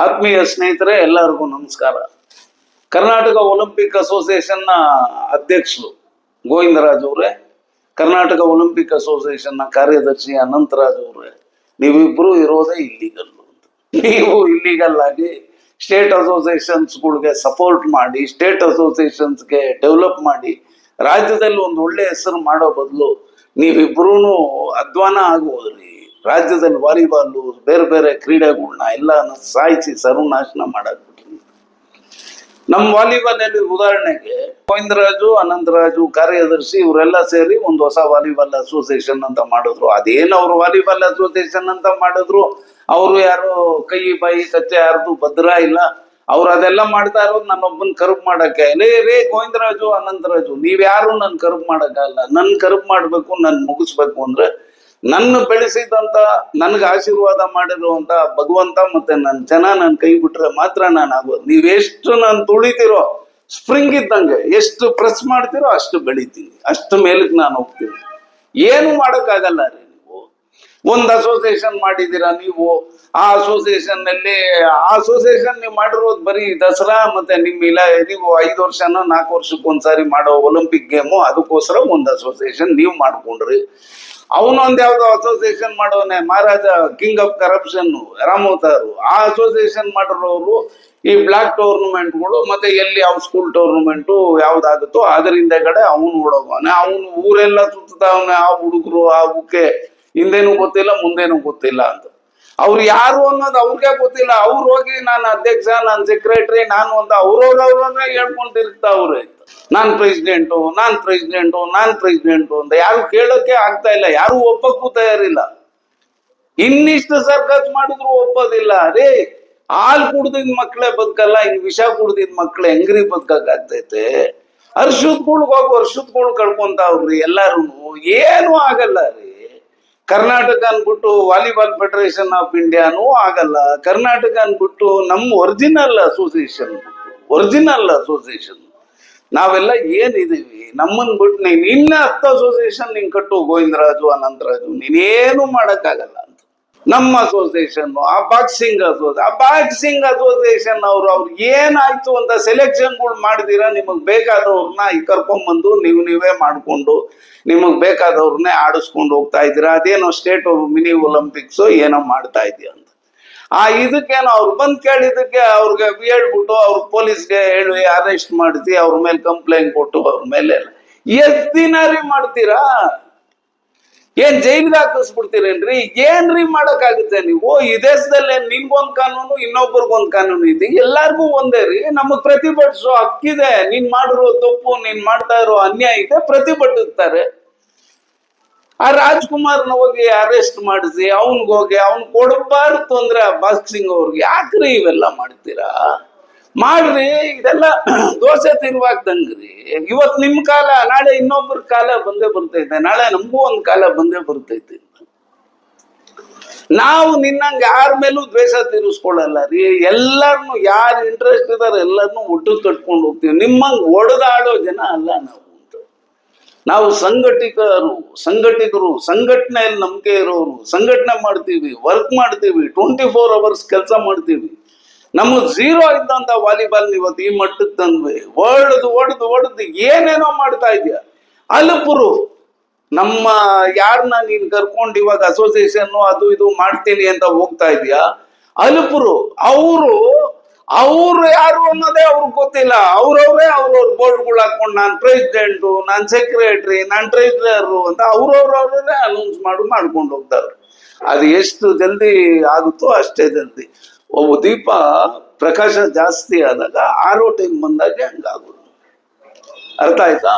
ಆತ್ಮೀಯ ಸ್ನೇಹಿತರೆ, ಎಲ್ಲರಿಗೂ ನಮಸ್ಕಾರ. ಕರ್ನಾಟಕ ಒಲಿಂಪಿಕ್ ಅಸೋಸಿಯೇಷನ್ನ ಅಧ್ಯಕ್ಷರು ಗೋವಿಂದರಾಜ್ ಅವರೇ, ಕರ್ನಾಟಕ ಒಲಿಂಪಿಕ್ ಅಸೋಸಿಯೇಷನ್ನ ಕಾರ್ಯದರ್ಶಿ ಅನಂತರಾಜ್ ಅವರೇ, ನೀವಿಬ್ರು ಇರೋದೇ ಇಲ್ಲಿಗಲ್. ನೀವು ಇಲ್ಲಿಗಲ್ ಆಗಿ ಸ್ಟೇಟ್ ಅಸೋಸಿಯೇಷನ್ಸ್ಗಳಿಗೆ ಸಪೋರ್ಟ್ ಮಾಡಿ, ಸ್ಟೇಟ್ ಅಸೋಸಿಯೇಷನ್ಸ್ಗೆ ಡೆವಲಪ್ ಮಾಡಿ, ರಾಜ್ಯದಲ್ಲಿ ಒಂದು ಒಳ್ಳೆ ಹೆಸರು ಮಾಡೋ ಬದಲು ನೀವಿಬ್ರು ಅಧ್ವಾನ ಆಗೋದ್ರಿ. ರಾಜ್ಯದಲ್ಲಿ ವಾಲಿಬಾಲ್ ಬೇರೆ ಬೇರೆ ಕ್ರೀಡೆಗಳನ್ನ ಎಲ್ಲ ಸಾಯಿಸಿ ಸರ್ವನಾಶನ ಮಾಡಾಕ್ಬಿಟ್ರಿ. ನಮ್ಮ ವಾಲಿಬಾಲ್ ಅಲ್ಲಿ ಉದಾಹರಣೆಗೆ ಗೋವಿಂದರಾಜು, ಅನಂತರಾಜು ಕಾರ್ಯದರ್ಶಿ ಇವರೆಲ್ಲ ಸೇರಿ ಒಂದು ಹೊಸ ವಾಲಿಬಾಲ್ ಅಸೋಸಿಯೇಷನ್ ಅಂತ ಮಾಡಿದ್ರು. ಅದೇನು ಅವ್ರು ವಾಲಿಬಾಲ್ ಅಸೋಸಿಯೇಷನ್ ಅಂತ ಮಾಡಿದ್ರು, ಅವರು ಯಾರು ಕೈ ಬಾಯಿ ಕಚ್ಚೆ ಯಾರ್ದು ಭದ್ರ ಇಲ್ಲ. ಅವ್ರು ಅದೆಲ್ಲ ಮಾಡ್ತಾ ಇರೋದು ನನ್ನೊಬ್ಬನ್ ಕರುಬ್ ಮಾಡಕ್ಕೆ. ರೇ ಗೋವಿಂದರಾಜು, ಅನಂತರಾಜು, ನೀವ್ಯಾರು ನನ್ ಕರುಬ್ ಮಾಡಕ್ಕಾಗಲ್ಲ. ನನ್ ಕರುಬ್ ಮಾಡ್ಬೇಕು, ನನ್ ಮುಗಿಸ್ಬೇಕು ಅಂದ್ರೆ ನನ್ನ ಬೆಳೆಸಿದಂತ, ನನ್ಗೆ ಆಶೀರ್ವಾದ ಮಾಡಿರುವಂತ ಭಗವಂತ ಮತ್ತೆ ನನ್ನ ಜನ ನನ್ ಕೈ ಬಿಟ್ರೆ ಮಾತ್ರ ನಾನು ಆಗೋದು. ನೀವೆಷ್ಟು ನಾನು ತುಳಿತಿರೋ ಸ್ಪ್ರಿಂಗ್ ಇದ್ದಂಗೆ, ಎಷ್ಟು ಪ್ರೆಸ್ ಮಾಡ್ತಿರೋ ಅಷ್ಟು ಬೆಳಿತೀನಿ, ಅಷ್ಟು ಮೇಲಕ್ಕೆ ನಾನು ಹೋಗ್ತೀನಿ. ಏನು ಮಾಡಕ್ಕಾಗಲ್ಲ ರೀ. ನೀವು ಒಂದು ಅಸೋಸಿಯೇಷನ್ ಮಾಡಿದ್ದೀರಾ, ನೀವು ಆ ಅಸೋಸಿಯೇಷನ್ ನಲ್ಲಿ ನೀವು ಮಾಡಿರೋದು ಬರೀ ದಸರಾ ಮತ್ತೆ ನೀವು 5 ವರ್ಷನೋ 4 ವರ್ಷಕ್ಕೆ ಒಂದ್ಸಾರಿ ಮಾಡೋ ಒಲಿಂಪಿಕ್ ಗೇಮು, ಅದಕ್ಕೋಸ್ಕರ ಒಂದು ಅಸೋಸಿಯೇಷನ್ ನೀವು ಮಾಡ್ಕೊಂಡ್ರಿ. ಅವನೊಂದ್ ಯಾವ್ದೋ ಅಸೋಸಿಯೇಷನ್ ಮಾಡೋನೆ, ಮಹಾರಾಜ ಕಿಂಗ್ ಆಫ್ ಕರಪ್ಷನ್ ರಾಮೋತಾರು, ಆ ಅಸೋಸಿಯೇಷನ್ ಮಾಡಿರೋರು ಈ ಬ್ಲಾಕ್ ಟೂರ್ನಮೆಂಟ್ಗಳು ಮತ್ತೆ ಎಲ್ಲಿ ಯಾವ ಸ್ಕೂಲ್ ಟೂರ್ನಮೆಂಟು ಯಾವ್ದಾಗುತ್ತೋ ಅದರಿಂದ ಕಡೆ ಅವನು ಓಡೋಗವನೆ. ಅವನು ಊರೆಲ್ಲ ಸುತ್ತಾವನೆ, ಆ ಹುಡುಗರು ಆ ಉಕ್ಕೆ ಹಿಂದೇನು ಗೊತ್ತಿಲ್ಲ ಮುಂದೇನು ಗೊತ್ತಿಲ್ಲ ಅಂತ. ಅವ್ರು ಯಾರು ಅನ್ನೋದು ಅವ್ರಿಗೆ ಗೊತ್ತಿಲ್ಲ. ಅವ್ರು ಹೋಗಿ ನಾನು ಅಧ್ಯಕ್ಷ, ನಾನು ಸೆಕ್ರೆಟರಿ, ನಾನು ಅಂತ ಅವ್ರವ್ರವ್ರನ್ನೇ ಹೇಳ್ಕೊಂಡು ತಿರುಗ್ತಾವ್ರೆ. ನಾನ್ ಪ್ರೆಸಿಡೆಂಟು ಅಂತ ಯಾರು ಕೇಳೋಕೆ ಆಗ್ತಾ ಇಲ್ಲ, ಯಾರು ಒಪ್ಪಕ್ಕೂ ತಯಾರಿಲ್ಲ. ಇನ್ನಿಷ್ಟು ಸರ್ಕಸ್ ಮಾಡಿದ್ರು ಒಪ್ಪೋದಿಲ್ಲ. ಅರೇ, ಹಾಲು ಕುಡ್ದಿದ್ ಮಕ್ಳೇ ಬದುಕಲ್ಲ, ಇನ್ ವಿಷ ಕುಡ್ದಿದ್ ಮಕ್ಳು ಹೆಂಗ್ರಿ ಬದುಕಾಗ್ತೈತೆ? ವರ್ಷದ್ಗಳು ಕಳ್ಕೊಂತಾವ್ರಿ ಎಲ್ಲಾರು. ಏನು ಆಗಲ್ಲ ರೀ. ಕರ್ನಾಟಕ ಅನ್ಬಿಟ್ಟು ವಾಲಿಬಾಲ್ ಫೆಡರೇಷನ್ ಆಫ್ ಇಂಡಿಯಾನೂ ಆಗಲ್ಲ. ಕರ್ನಾಟಕ ಅನ್ಬಿಟ್ಟು ನಮ್ಮ ಒರಿಜಿನಲ್ ಅಸೋಸಿಯೇಷನ್ ನಾವೆಲ್ಲ ಏನಿದೀವಿ, ನಮ್ಮನ್ ಬಿಟ್ಟು ನೀನ್ ಇನ್ನ 10 ಅಸೋಸಿಯೇಷನ್ ನಿಂಗ್ ಕಟ್ಟು ಗೋವಿಂದರಾಜು, ಅನಂತರಾಜು, ನೀನೇನು ಮಾಡಕ್ಕಾಗಲ್ಲ ಅಂತ. ನಮ್ಮ ಅಸೋಸಿಯೇಷನ್, ಆ ಬಾಕ್ಸಿಂಗ್ ಅಸೋಸಿಯೇಷನ್ ಅವ್ರು ಏನಾಯ್ತು ಅಂತ ಸೆಲೆಕ್ಷನ್ಗಳು ಮಾಡಿದೀರಾ, ನಿಮಗ್ ಬೇಕಾದವ್ರನ್ನ ಕರ್ಕೊಂಡ್ಬಂದು ನೀವೇ ಮಾಡ್ಕೊಂಡು ನಿಮಗ್ ಬೇಕಾದವ್ರನ್ನೇ ಆಡಿಸ್ಕೊಂಡು ಹೋಗ್ತಾ ಇದ್ದೀರಾ. ಅದೇನೋ ಸ್ಟೇಟ್ ಮಿನಿ ಒಲಿಂಪಿಕ್ಸ್ ಏನೋ ಮಾಡ್ತಾ ಇದೀಯ ಅಂತ. ಇದಕ್ಕೇನೋ ಅವ್ರು ಬಂದ್ ಕೇಳಿದಕ್ಕೆ ಅವ್ರಿಗೆ ಹೇಳ್ಬಿಟ್ಟು ಅವ್ರ ಪೊಲೀಸ್ಗೆ ಹೇಳಿ ಅರೆಸ್ಟ್ ಮಾಡಿಸಿ ಅವ್ರ ಮೇಲೆ ಕಂಪ್ಲೇಂಟ್ ಕೊಟ್ಟು ಅವ್ರ ಮೇಲೆ ಎಷ್ಟ್ ದಿನ ರೀ ಮಾಡ್ತೀರಾ? ಏನ್ ಜೈಲಿಗೆ ಹಾಕಿಸ್ಬಿಡ್ತೀರೇನ್ರಿ? ಏನ್ರಿ ಮಾಡಕ್ಕಾಗುತ್ತೆ ನೀವು? ಈ ದೇಶದಲ್ಲಿ ನಿನ್ಗೊಂದ್ ಕಾನೂನು, ಇನ್ನೊಬ್ಬರಿಗೊಂದ್ ಕಾನೂನು ಇದೆ, ಎಲ್ಲಾರ್ಗು ಒಂದೇ ರೀ. ನಮಗ್ ಪ್ರತಿಭಟಿಸೋ ಹಕ್ಕಿದೆ. ನೀನ್ ಮಾಡಿರೋ ತಪ್ಪು, ನೀನ್ ಮಾಡ್ತಾ ಇರೋ ಅನ್ಯಾಯ ಇದೆ, ಪ್ರತಿಭಟಿಸ್ತಾರೆ. ಆ ರಾಜ್ಕುಮಾರ್ನ ಹೋಗಿ ಅರೆಸ್ಟ್ ಮಾಡಿಸಿ ಅವನ್ಗೋಗಿ ಅವ್ನ್ ಕೊಡಬಾರ್ದು ತೊಂದ್ರೆ ಆ ಬಾಕ್ಸಿಂಗ್ ಅವ್ರಿಗೆ. ಯಾಕ್ರಿ ಇವೆಲ್ಲ ಮಾಡ್ತೀರಾ? ಮಾಡ್ರಿ, ಇದೆಲ್ಲ ದೋಸೆ ತಿರುವಾಗ್ದಂಗ್ರಿ. ಇವತ್ ನಿಮ್ ಕಾಲ, ನಾಳೆ ಇನ್ನೊಬ್ಬರ ಕಾಲ ಬಂದೇ ಬರ್ತೈತೆ, ನಾಳೆ ನಮಗೂ ಒಂದ್ ಕಾಲ ಬಂದೇ ಬರ್ತೈತೆ. ನಾವು ನಿನ್ನಂಗೆ ಯಾರ ಮೇಲೂ ದ್ವೇಷ ತೀರಿಸ್ಕೊಳ್ಳಲ್ಲ ರೀ. ಎಲ್ಲಾರ್ನು ಯಾರು ಇಂಟ್ರೆಸ್ಟ್ ಇದಾರೆ ಎಲ್ಲಾರ್ನು ಒಟ್ಟು ಕಟ್ಕೊಂಡು ಹೋಗ್ತೀವಿ. ನಿಮ್ಮಂಗ್ ಒಡೆದಾಡೋ ಜನ ಅಲ್ಲ ನಾವು ಸಂಘಟಕರು, ಸಂಘಟನೆಯಲ್ಲಿ ನಂಬಿಕೆ ಇರೋರು, ಸಂಘಟನೆ ಮಾಡ್ತೀವಿ, ವರ್ಕ್ ಮಾಡ್ತೀವಿ, 24 hours ಕೆಲಸ ಮಾಡ್ತೀವಿ. ನಮಗ್ 0 ಇದ್ದಂತ ವಾಲಿಬಾಲ್ ಇವತ್ತು ಈ ಮಟ್ಟಕ್ಕೆ ತಂದ್ವಿ. ಒಡೆದು ಏನೇನೋ ಮಾಡ್ತಾ ಇದೆಯಾ. ಅಲ್ಪರು ನಮ್ಮ ಯಾರನ್ನ ನೀನ್ ಕರ್ಕೊಂಡು ಇವಾಗ ಅಸೋಸಿಯೇಷನ್ ಅದು ಇದು ಮಾಡ್ತೀನಿ ಅಂತ ಹೋಗ್ತಾ ಇದೀಯಾ, ಅಲ್ಪರು ಅವ್ರು ಯಾರು ಅನ್ನೋದೇ ಅವ್ರಿಗೆ ಗೊತ್ತಿಲ್ಲ. ಅವ್ರವ್ರ ಬೋರ್ಡ್ಗಳು ಹಾಕೊಂಡು ನಾನ್ ಪ್ರೆಸಿಡೆಂಟು, ನಾನ್ ಸೆಕ್ರೆಟರಿ, ನಾನ್ ಟ್ರೆಜರರು ಅಂತ ಅವ್ರವ್ರವ್ರೇ ಅನೌನ್ಸ್ ಮಾಡ್ಕೊಂಡು ಹೋಗ್ತಾರೆ. ಅದು ಎಷ್ಟು ಜಲ್ದಿ ಆಗುತ್ತೋ ಅಷ್ಟೇ ಜಲ್ದಿ. ಒಬ್ಬ ದೀಪ ಪ್ರಕಾಶ ಜಾಸ್ತಿ ಆದಾಗ ಆರೋ ಟೈಮ್ ಬಂದಾಗ ಹಂಗಾಗೋದು. ಅರ್ಥ ಆಯ್ತಾ?